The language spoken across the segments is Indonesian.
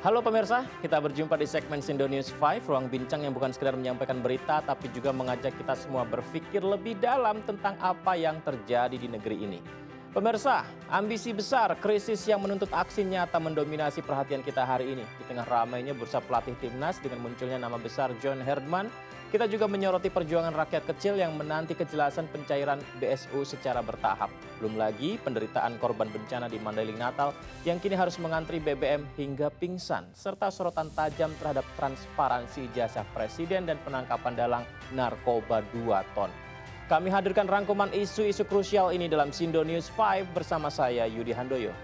Halo pemirsa, kita berjumpa di segmen Sindo News 5, ruang bincang yang bukan sekedar menyampaikan berita, tapi juga mengajak kita semua berpikir lebih dalam tentang apa yang terjadi di negeri ini. Pemirsa, ambisi besar, krisis yang menuntut aksi nyata mendominasi perhatian kita hari ini. Di tengah ramainya bursa pelatih timnas dengan munculnya nama besar John Herdman, kita juga menyoroti perjuangan rakyat kecil yang menanti kejelasan pencairan BSU secara bertahap. Belum lagi penderitaan korban bencana di Mandailing Natal yang kini harus mengantri BBM hingga pingsan, serta sorotan tajam terhadap transparansi jasa presiden dan penangkapan dalang narkoba 2 ton. Kami hadirkan rangkuman isu-isu krusial ini dalam Sindo News 5 bersama saya Yudi Handoyo.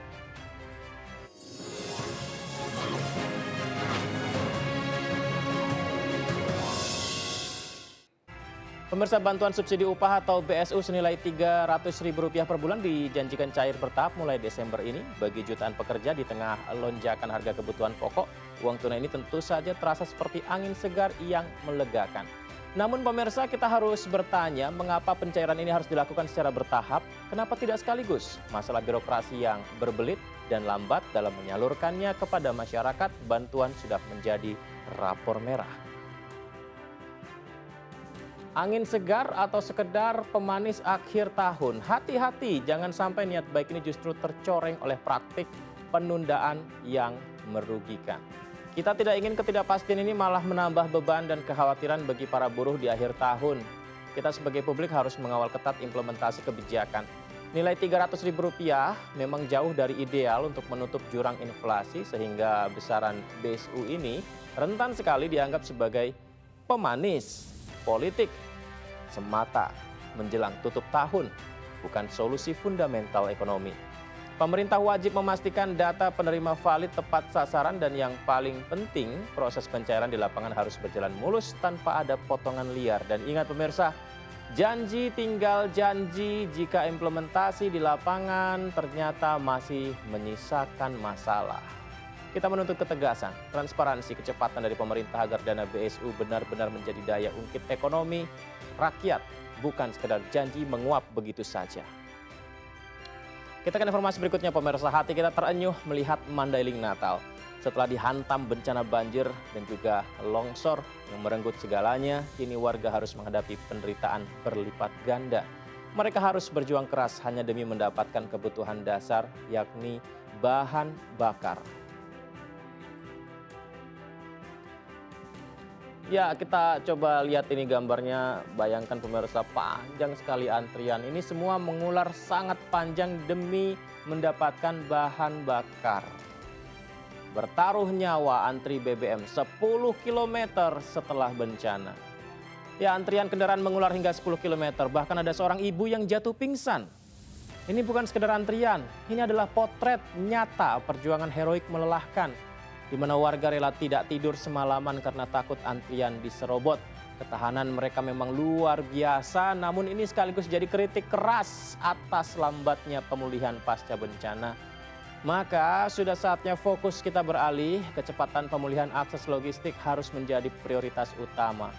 Pemirsa, bantuan subsidi upah atau BSU senilai Rp300.000 per bulan dijanjikan cair bertahap mulai Desember ini bagi jutaan pekerja di tengah lonjakan harga kebutuhan pokok. Uang tunai ini tentu saja terasa seperti angin segar yang melegakan. Namun pemirsa, kita harus bertanya mengapa pencairan ini harus dilakukan secara bertahap, kenapa tidak sekaligus? Masalah birokrasi yang berbelit dan lambat dalam menyalurkannya kepada masyarakat, bantuan sudah menjadi rapor merah. Angin segar atau sekedar pemanis akhir tahun. Hati-hati, jangan sampai niat baik ini justru tercoreng oleh praktik penundaan yang merugikan. Kita tidak ingin ketidakpastian ini malah menambah beban dan kekhawatiran bagi para buruh di akhir tahun. Kita sebagai publik harus mengawal ketat implementasi kebijakan. Nilai Rp300.000 memang jauh dari ideal untuk menutup jurang inflasi sehingga besaran BSU ini rentan sekali dianggap sebagai pemanis politik semata menjelang tutup tahun, bukan solusi fundamental ekonomi. Pemerintah wajib memastikan data penerima valid tepat sasaran dan yang paling penting proses pencairan di lapangan harus berjalan mulus tanpa ada potongan liar. Dan ingat pemirsa, janji tinggal janji jika implementasi di lapangan ternyata masih menyisakan masalah. Kita menuntut ketegasan, transparansi, kecepatan dari pemerintah agar dana BSU benar-benar menjadi daya ungkit ekonomi rakyat, bukan sekedar janji menguap begitu saja. Kita ke informasi berikutnya pemirsa, hati kita terenyuh melihat Mandailing Natal. Setelah dihantam bencana banjir dan juga longsor yang merenggut segalanya, kini warga harus menghadapi penderitaan berlipat ganda. Mereka harus berjuang keras hanya demi mendapatkan kebutuhan dasar, yakni bahan bakar. Ya, kita coba lihat ini gambarnya, bayangkan pemirsa, panjang sekali antrian. Ini semua mengular sangat panjang demi mendapatkan bahan bakar. Bertaruh nyawa antri BBM 10 km setelah bencana. Ya, antrian kendaraan mengular hingga 10 km, bahkan ada seorang ibu yang jatuh pingsan. Ini bukan sekedar antrian, ini adalah potret nyata perjuangan heroik melelahkan, di mana warga rela tidak tidur semalaman karena takut antrian diserobot. Ketahanan mereka memang luar biasa, namun ini sekaligus jadi kritik keras atas lambatnya pemulihan pasca bencana. Maka sudah saatnya fokus kita beralih, kecepatan pemulihan akses logistik harus menjadi prioritas utama.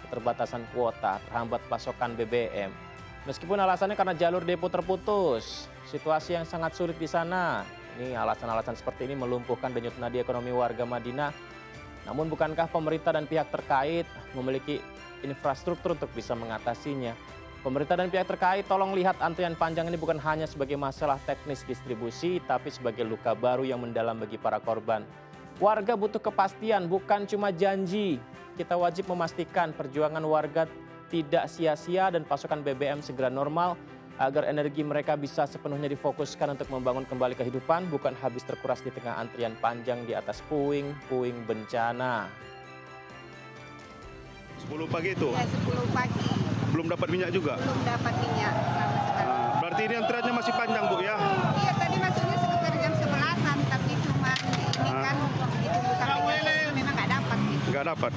Keterbatasan kuota, terhambat pasokan BBM. Meskipun alasannya karena jalur depo terputus, situasi yang sangat sulit di sana. Ini alasan-alasan seperti ini melumpuhkan denyut nadi ekonomi warga Madinah. Namun bukankah pemerintah dan pihak terkait memiliki infrastruktur untuk bisa mengatasinya? Pemerintah dan pihak terkait tolong lihat antrian panjang ini bukan hanya sebagai masalah teknis distribusi, tapi sebagai luka baru yang mendalam bagi para korban. Warga butuh kepastian, bukan cuma janji. Kita wajib memastikan perjuangan warga tidak sia-sia dan pasokan BBM segera normal, agar energi mereka bisa sepenuhnya difokuskan untuk membangun kembali kehidupan, bukan habis terkuras di tengah antrian panjang di atas puing-puing bencana. 10 pagi itu? Ya, 10 pagi. Belum dapat minyak juga? Belum dapat minyak sama sekali. Berarti ini antriannya masih panjang, Bu, ya? Iya, tadi masuknya sekitar jam 11-an, tapi cuma ini kan ditunggu sampai jam 10 memang nggak dapat. Nggak dapat?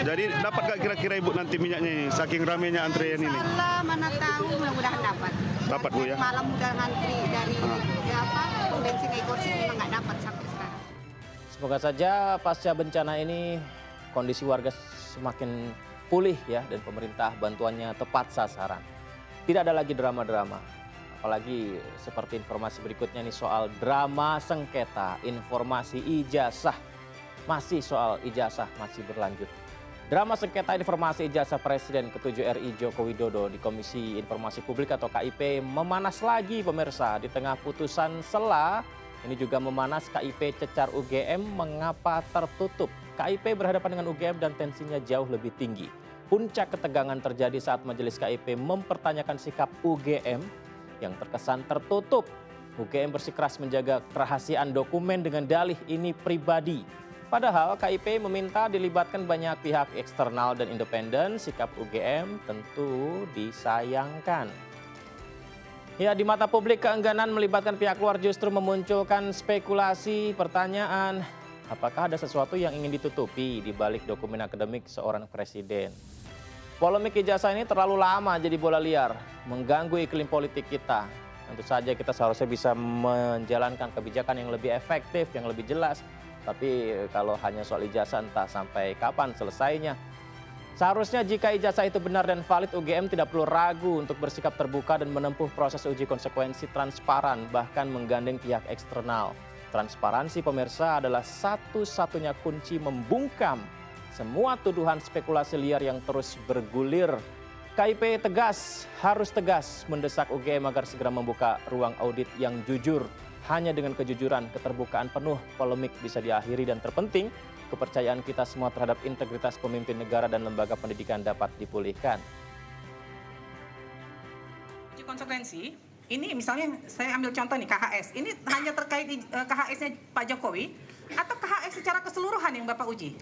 Jadi dapat nggak kira-kira Ibu nanti minyaknya ini, saking ramainya antrian ini? Insyaallah, mana tahu, mudah-mudahan dapat. Dapat, Bu, ya? Malam udah ngantri dari pom bensin Egor sini memang nggak dapat sampai sekarang. Semoga saja pasca bencana ini kondisi warga semakin pulih ya, dan pemerintah bantuannya tepat sasaran. Tidak ada lagi drama-drama. Apalagi seperti informasi berikutnya nih soal drama sengketa informasi ijazah masih soal ijazah masih berlanjut. Drama sengketa informasi ijazah Presiden ke-7 RI Joko Widodo di Komisi Informasi Publik atau KIP memanas lagi pemirsa. Di tengah putusan sela, ini juga memanas KIP cecar UGM mengapa tertutup. KIP berhadapan dengan UGM dan tensinya jauh lebih tinggi. Puncak ketegangan terjadi saat majelis KIP mempertanyakan sikap UGM yang terkesan tertutup. UGM bersikeras menjaga kerahasiaan dokumen dengan dalih ini pribadi. Padahal KIP meminta dilibatkan banyak pihak eksternal dan independen, sikap UGM tentu disayangkan. Ya, di mata publik keengganan melibatkan pihak luar justru memunculkan spekulasi, pertanyaan, apakah ada sesuatu yang ingin ditutupi di balik dokumen akademik seorang presiden? Polemik ijazah ini terlalu lama jadi bola liar, mengganggu iklim politik kita. Tentu saja kita seharusnya bisa menjalankan kebijakan yang lebih efektif, yang lebih jelas. Tapi kalau hanya soal ijazah entah sampai kapan selesainya. Seharusnya jika ijazah itu benar dan valid, UGM tidak perlu ragu untuk bersikap terbuka dan menempuh proses uji konsekuensi transparan, bahkan menggandeng pihak eksternal. Transparansi pemirsa adalah satu-satunya kunci membungkam semua tuduhan spekulasi liar yang terus bergulir. KIP tegas, harus tegas mendesak UGM agar segera membuka ruang audit yang jujur. Hanya dengan kejujuran, keterbukaan penuh, polemik bisa diakhiri dan terpenting, kepercayaan kita semua terhadap integritas pemimpin negara dan lembaga pendidikan dapat dipulihkan. Uji konsekuensi, ini misalnya saya ambil contoh nih KHS, ini hanya terkait KHS-nya Pak Jokowi atau KHS secara keseluruhan yang Bapak uji?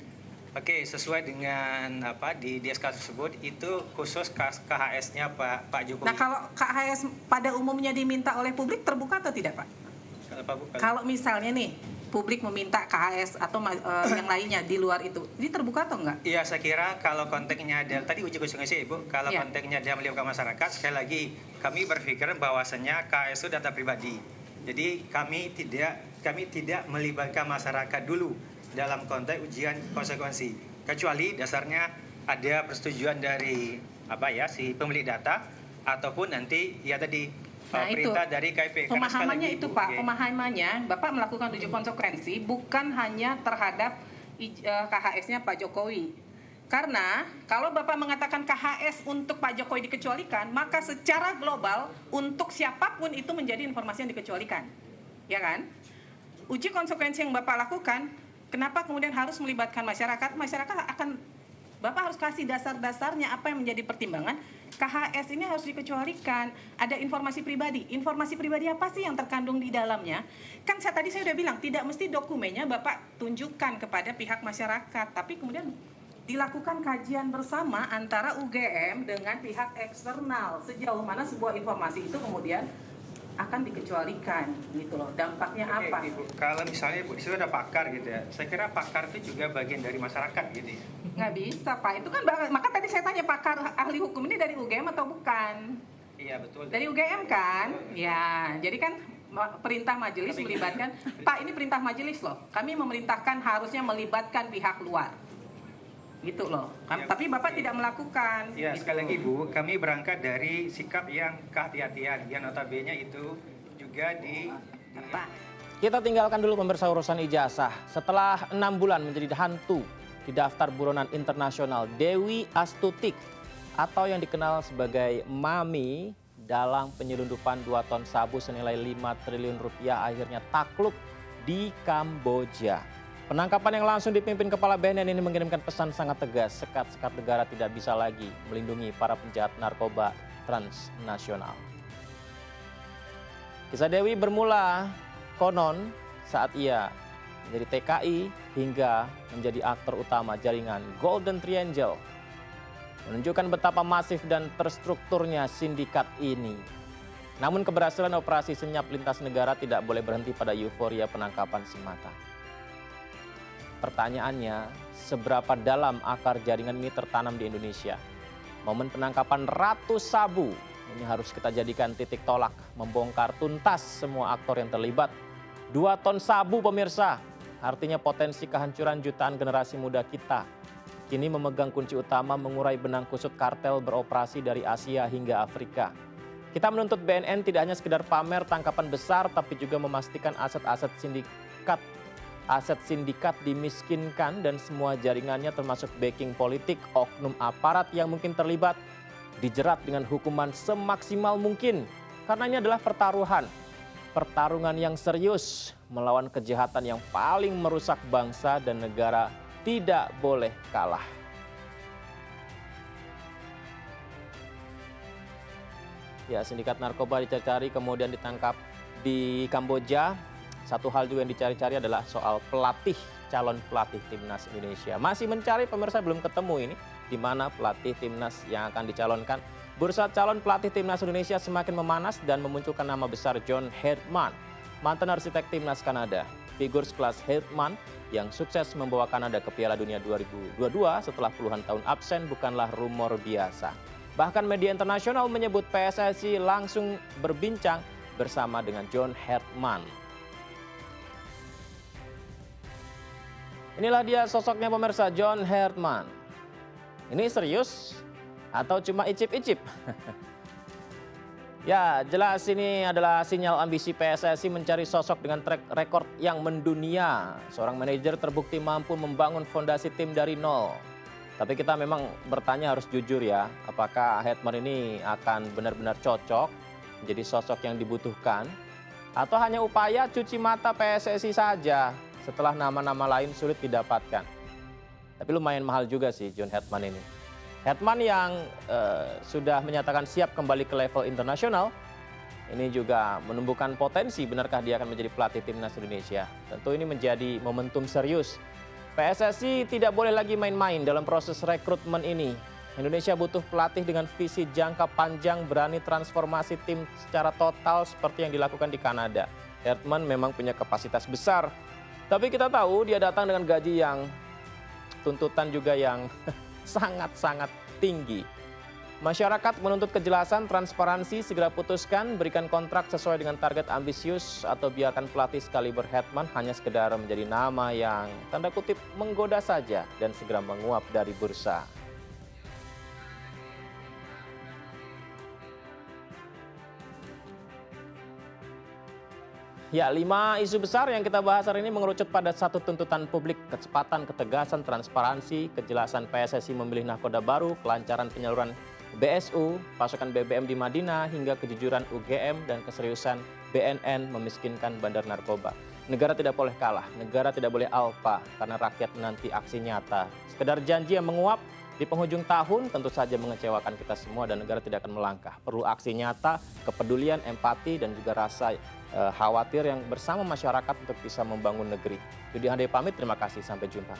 Oke, sesuai dengan apa di SK tersebut itu khusus KHS-nya Pak Jokowi. Nah, kalau KHS pada umumnya diminta oleh publik terbuka atau tidak, Pak? Kalau misalnya nih publik meminta KHS atau yang lainnya di luar itu, ini terbuka atau enggak? Iya, saya kira kalau konteksnya ada tadi uji konsekuensi Ibu, kalau ya, konteksnya dia melibatkan masyarakat, sekali lagi kami berpikir bahwasannya KHS itu data pribadi. Jadi kami tidak melibatkan masyarakat dulu dalam konteks ujian konsekuensi. Kecuali dasarnya ada persetujuan dari si pemilik data ataupun nanti ya tadi perintah dari KIP. Pemahamannya itu Pak, pemahamannya Bapak melakukan uji konsekuensi bukan hanya terhadap KHS-nya Pak Jokowi. Karena kalau Bapak mengatakan KHS untuk Pak Jokowi dikecualikan, maka secara global untuk siapapun itu menjadi informasi yang dikecualikan. Ya kan? Uji konsekuensi yang Bapak lakukan, kenapa kemudian harus melibatkan masyarakat? Masyarakat Bapak harus kasih dasar-dasarnya apa yang menjadi pertimbangan. KHS ini harus dikecualikan. Ada informasi pribadi. Informasi pribadi apa sih yang terkandung di dalamnya? Kan tadi saya udah bilang, tidak mesti dokumennya Bapak tunjukkan kepada pihak masyarakat. Tapi kemudian dilakukan kajian bersama antara UGM dengan pihak eksternal. Sejauh mana sebuah informasi itu kemudian akan dikecualikan gitu loh. Dampaknya apa? Ibu, kalau misalnya Ibu, di situ ada pakar gitu ya. Saya kira pakar itu juga bagian dari masyarakat gitu ya. Nggak bisa Pak, itu kan maka tadi saya tanya pakar ahli hukum ini dari UGM atau bukan? Iya betul. Dari UGM kan? Ya, jadi kan perintah majelis melibatkan, Pak ini perintah majelis loh, kami memerintahkan harusnya melibatkan pihak luar. Gitu loh, Ya, tapi Bapak tidak melakukan. Ya, gitu. sekali lagi Bu, kami berangkat dari sikap yang kehati-hatian, yang notabene itu juga Apa? Kita tinggalkan dulu pemirsa urusan ijazah. Setelah 6 bulan menjadi hantu di daftar buronan internasional, Dewi Astutik atau yang dikenal sebagai Mami dalam penyelundupan 2 ton sabu senilai 5 triliun rupiah akhirnya takluk di Kamboja. Penangkapan yang langsung dipimpin Kepala BNN ini mengirimkan pesan sangat tegas, sekat-sekat negara tidak bisa lagi melindungi para penjahat narkoba transnasional. Kisah Dewi bermula konon saat ia menjadi TKI hingga menjadi aktor utama jaringan Golden Triangle. Menunjukkan betapa masif dan terstrukturnya sindikat ini. Namun keberhasilan operasi senyap lintas negara tidak boleh berhenti pada euforia penangkapan semata. Pertanyaannya, seberapa dalam akar jaringan ini tertanam di Indonesia? Momen penangkapan ratus sabu ini harus kita jadikan titik tolak, membongkar tuntas semua aktor yang terlibat. 2 ton sabu pemirsa, artinya potensi kehancuran jutaan generasi muda kita. Kini memegang kunci utama mengurai benang kusut kartel beroperasi dari Asia hingga Afrika. Kita menuntut BNN tidak hanya sekedar pamer tangkapan besar, tapi juga memastikan aset-aset sindikat Aset sindikat dimiskinkan dan semua jaringannya termasuk backing politik, oknum aparat yang mungkin terlibat dijerat dengan hukuman semaksimal mungkin. Karena ini adalah pertarungan yang serius melawan kejahatan yang paling merusak bangsa dan negara, tidak boleh kalah. Ya, sindikat narkoba dicari-cari kemudian ditangkap di Kamboja. Satu hal juga yang dicari-cari adalah soal calon pelatih timnas Indonesia. Masih mencari, pemirsa, belum ketemu ini di mana pelatih timnas yang akan dicalonkan. Bursa calon pelatih timnas Indonesia semakin memanas dan memunculkan nama besar John Herdman, mantan arsitek timnas Kanada. Figur sekelas Herdman yang sukses membawa Kanada ke Piala Dunia 2022 setelah puluhan tahun absen bukanlah rumor biasa. Bahkan media internasional menyebut PSSI langsung berbincang bersama dengan John Herdman. Inilah dia sosoknya, pemirsa, John Herdman. Ini serius atau cuma icip-icip? Ya, jelas ini adalah sinyal ambisi PSSI mencari sosok dengan track record yang mendunia. Seorang manajer terbukti mampu membangun fondasi tim dari nol. Tapi kita memang bertanya, harus jujur ya, apakah Herdman ini akan benar-benar cocok menjadi sosok yang dibutuhkan? Atau hanya upaya cuci mata PSSI saja setelah nama-nama lain sulit didapatkan? Tapi lumayan mahal juga sih John Herdman ini. Herdman yang sudah menyatakan siap kembali ke level internasional, ini juga menumbuhkan potensi benarkah dia akan menjadi pelatih timnas Indonesia. Tentu ini menjadi momentum serius. PSSI tidak boleh lagi main-main dalam proses rekrutmen ini. Indonesia butuh pelatih dengan visi jangka panjang, berani transformasi tim secara total seperti yang dilakukan di Kanada. Herdman memang punya kapasitas besar, tapi kita tahu dia datang dengan gaji yang tuntutan juga yang sangat-sangat tinggi. Masyarakat menuntut kejelasan, transparansi, segera putuskan, berikan kontrak sesuai dengan target ambisius, atau biarkan pelatih sekaliber Herdman hanya sekedar menjadi nama yang tanda kutip menggoda saja dan segera menguap dari bursa. Ya, 5 isu besar yang kita bahas hari ini mengerucut pada satu tuntutan publik: kecepatan, ketegasan, transparansi, kejelasan PSSI memilih nahkoda baru, kelancaran penyaluran BSU, pasokan BBM di Madinah, hingga kejujuran UGM dan keseriusan BNN memiskinkan bandar narkoba. Negara tidak boleh kalah, negara tidak boleh alpa, karena rakyat menanti aksi nyata. Sekedar janji yang menguap di penghujung tahun tentu saja mengecewakan kita semua dan negara tidak akan melangkah. Perlu aksi nyata, kepedulian, empati, dan juga rasa khawatir yang bersama masyarakat untuk bisa membangun negeri. Yudi Handai pamit, terima kasih, sampai jumpa.